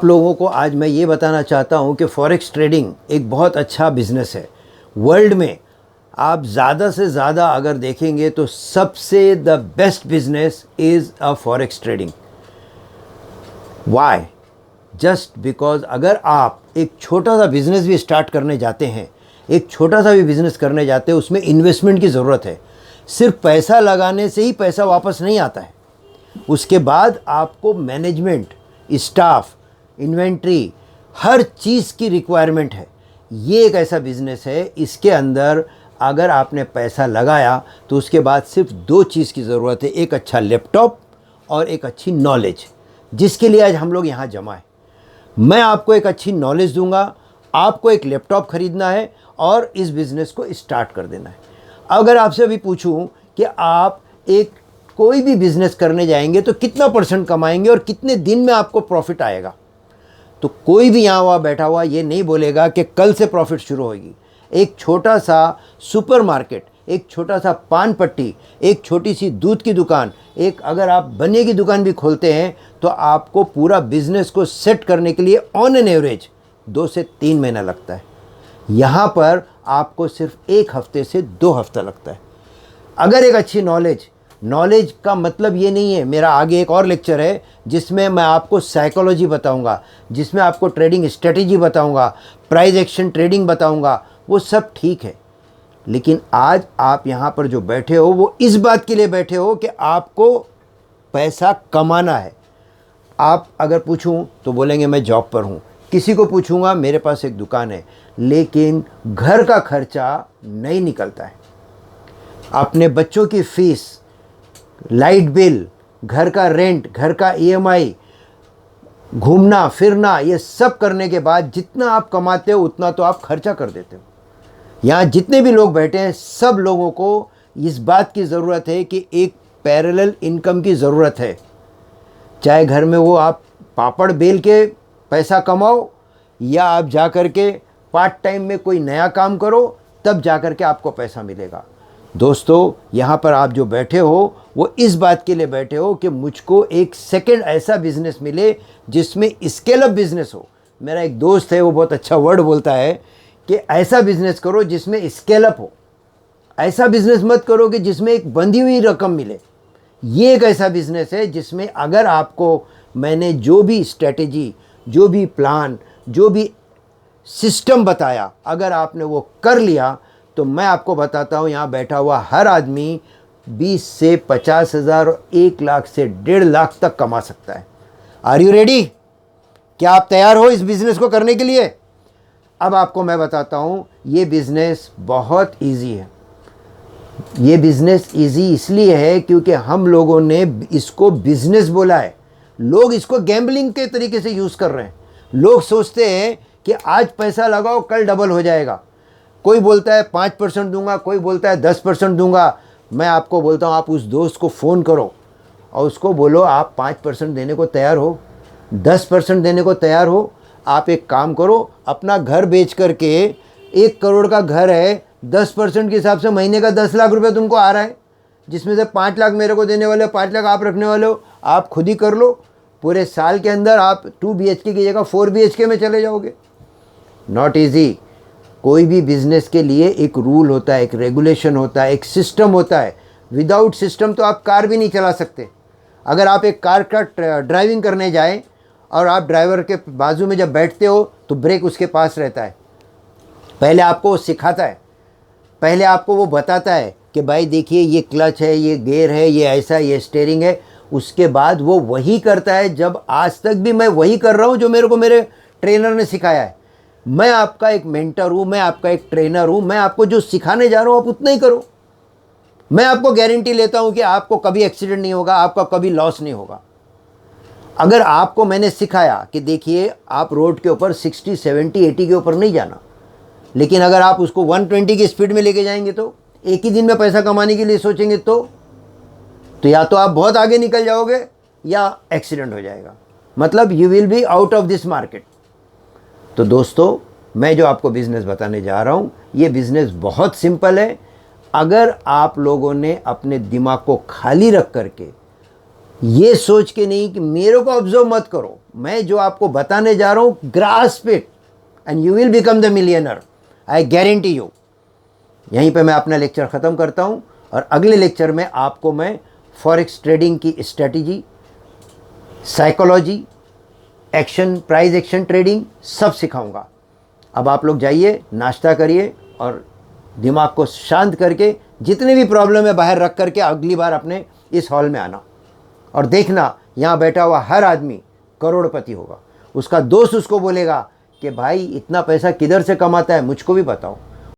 लोगों को आज मैं ये बताना चाहता हूँ कि फॉरेक्स ट्रेडिंग एक बहुत अच्छा बिजनेस है। वर्ल्ड में आप ज़्यादा से ज़्यादा अगर देखेंगे तो सबसे the best business is a forex trading. Why? Just because अगर आप एक छोटा सा बिजनेस भी स्टार्ट करने जाते हैं, एक छोटा सा भी बिजनेस करने जाते हैं, उसमें इन्वेस्टमेंट की ज़रूरत है। सिर्फ पैसा लगाने से ही पैसा वापस नहीं आता है, उसके बाद आपको मैनेजमेंट, स्टाफ, इन्वेंट्री, हर चीज़ की रिक्वायरमेंट है। ये एक ऐसा बिजनेस है, इसके अंदर अगर आपने पैसा लगाया तो उसके बाद सिर्फ दो चीज़ की ज़रूरत है, एक अच्छा लैपटॉप और एक अच्छी नॉलेज, जिसके लिए आज हम लोग यहाँ जमा है। मैं आपको एक अच्छी नॉलेज दूंगा, आपको एक लैपटॉप खरीदना है और इस बिज़नेस को स्टार्ट कर देना है। अगर आपसे अभी पूछूं कि आप एक कोई भी बिज़नेस करने जाएंगे तो कितना परसेंट कमाएंगे और कितने दिन में आपको प्रॉफिट आएगा, तो कोई भी यहाँ वहाँ बैठा हुआ ये नहीं बोलेगा कि कल से प्रॉफिट शुरू होगी। एक छोटा सा सुपरमार्केट, एक छोटा सा पान पट्टी, एक छोटी सी दूध की दुकान, एक अगर आप बनिए की दुकान भी खोलते हैं तो आपको पूरा बिजनेस को सेट करने के लिए ऑन एन एवरेज 2 से 3 महीना लगता है। यहाँ पर आपको सिर्फ 1 हफ्ते से 2 हफ्ता लगता है। अगर एक अच्छी नॉलेज का मतलब ये नहीं है, मेरा आगे एक और लेक्चर है जिसमें मैं आपको साइकोलॉजी बताऊंगा, जिसमें आपको ट्रेडिंग स्ट्रेटेजी बताऊंगा, प्राइस एक्शन ट्रेडिंग बताऊंगा, वो सब ठीक है। लेकिन आज आप यहाँ पर जो बैठे हो वो इस बात के लिए बैठे हो कि आपको पैसा कमाना है। आप अगर पूछूं तो बोलेंगे मैं जॉब पर हूँ, किसी को पूछूंगा मेरे पास एक दुकान है, लेकिन घर का खर्चा नहीं निकलता है। अपने बच्चों की फीस, लाइट बिल, घर का रेंट, घर का ईएमआई, घूमना फिरना, ये सब करने के बाद जितना आप कमाते हो उतना तो आप खर्चा कर देते हो। यहाँ जितने भी लोग बैठे हैं सब लोगों को इस बात की ज़रूरत है कि एक पैरेलल इनकम की ज़रूरत है। चाहे घर में वो आप पापड़ बेल के पैसा कमाओ या आप जा कर के पार्ट टाइम में कोई नया काम करो, तब जा कर के आपको पैसा मिलेगा। दोस्तों, यहाँ पर आप जो बैठे हो वो इस बात के लिए बैठे हो कि मुझको एक सेकंड ऐसा बिजनेस मिले जिसमें स्केल अप बिजनेस हो। मेरा एक दोस्त है, वो बहुत अच्छा वर्ड बोलता है कि ऐसा बिजनेस करो जिसमें स्केल अप हो। ऐसा बिजनेस मत करो कि जिसमें एक बंधी हुई रकम मिले। ये एक ऐसा बिजनेस है जिसमें अगर आपको मैंने जो भी स्ट्रेटेजी, जो भी प्लान, जो भी सिस्टम बताया, अगर आपने वो कर लिया तो मैं आपको बताता हूँ यहाँ बैठा हुआ हर आदमी 20 से 50 हज़ार, 1 लाख से 1.5 लाख तक कमा सकता है। Are you ready? क्या आप तैयार हो इस बिज़नेस को करने के लिए? अब आपको मैं बताता हूँ, ये बिज़नेस बहुत इजी है। ये बिज़नेस इजी इसलिए है क्योंकि हम लोगों ने इसको बिज़नेस बोला है। लोग इसको गैम्बलिंग के तरीके से यूज़ कर रहे हैं। लोग सोचते हैं कि आज पैसा लगाओ कल डबल हो जाएगा। कोई बोलता है 5% दूंगा, कोई बोलता है 10% दूंगा। मैं आपको बोलता हूँ, आप उस दोस्त को फ़ोन करो और उसको बोलो आप 5% देने को तैयार हो, 10% देने को तैयार हो। आप एक काम करो, अपना घर बेच करके, 1 करोड़ का घर है, 10% के हिसाब से महीने का 10 लाख रुपए तुमको आ रहा है, जिसमें से 5 लाख मेरे को देने वाले हो, 5 लाख आप रखने वाले हो। आप खुद ही कर लो, पूरे साल के अंदर आप 2 BHK की जगह 4 BHK में चले जाओगे। Not easy. कोई भी बिजनेस के लिए एक रूल होता है, एक रेगुलेशन होता है, एक सिस्टम होता है। विदाउट सिस्टम तो आप कार भी नहीं चला सकते। अगर आप एक कार का ड्राइविंग करने जाएं और आप ड्राइवर के बाजू में जब बैठते हो तो ब्रेक उसके पास रहता है। पहले आपको वो सिखाता है, पहले आपको वो बताता है कि भाई देखिए ये क्लच है, ये गियर है, ये ऐसा, ये स्टीयरिंग है। उसके बाद वो वही करता है। जब आज तक भी मैं वही कर रहा हूँ जो मेरे को मेरे ट्रेनर ने सिखाया है। मैं आपका एक मेंटर हूँ, मैं आपका एक ट्रेनर हूँ। मैं आपको जो सिखाने जा रहा हूँ आप उतना ही करो। मैं आपको गारंटी लेता हूँ कि आपको कभी एक्सीडेंट नहीं होगा, आपका कभी लॉस नहीं होगा। अगर आपको मैंने सिखाया कि देखिए आप रोड के ऊपर 60, 70, 80 के ऊपर नहीं जाना, लेकिन अगर आप उसको 120 की स्पीड में लेके जाएंगे तो एक ही दिन में पैसा कमाने के लिए सोचेंगे तो या तो आप बहुत आगे निकल जाओगे या एक्सीडेंट हो जाएगा। मतलब you will be out of this market. तो दोस्तों, मैं जो आपको बिज़नेस बताने जा रहा हूँ, ये बिज़नेस बहुत सिंपल है। अगर आप लोगों ने अपने दिमाग को खाली रख करके, ये सोच के नहीं कि मेरे को ऑब्जर्व मत करो, मैं जो आपको बताने जा रहा हूँ, grasp it and you will become the millionaire, I guarantee you. यहीं पे मैं अपना लेक्चर ख़त्म करता हूँ और अगले लेक्चर में आपको मैं फॉरेक्स ट्रेडिंग की strategy, psychology, action, price action trading सब सिखाऊंगा। अब आप लोग जाइए, नाश्ता करिए और दिमाग को शांत करके जितने भी प्रॉब्लम है बाहर रख करके अगली बार अपने इस हॉल में आना और देखना यहाँ बैठा हुआ हर आदमी करोड़पति होगा। उसका दोस्त उसको बोलेगा कि भाई इतना पैसा किधर से कमाता है, मुझको भी बताओ।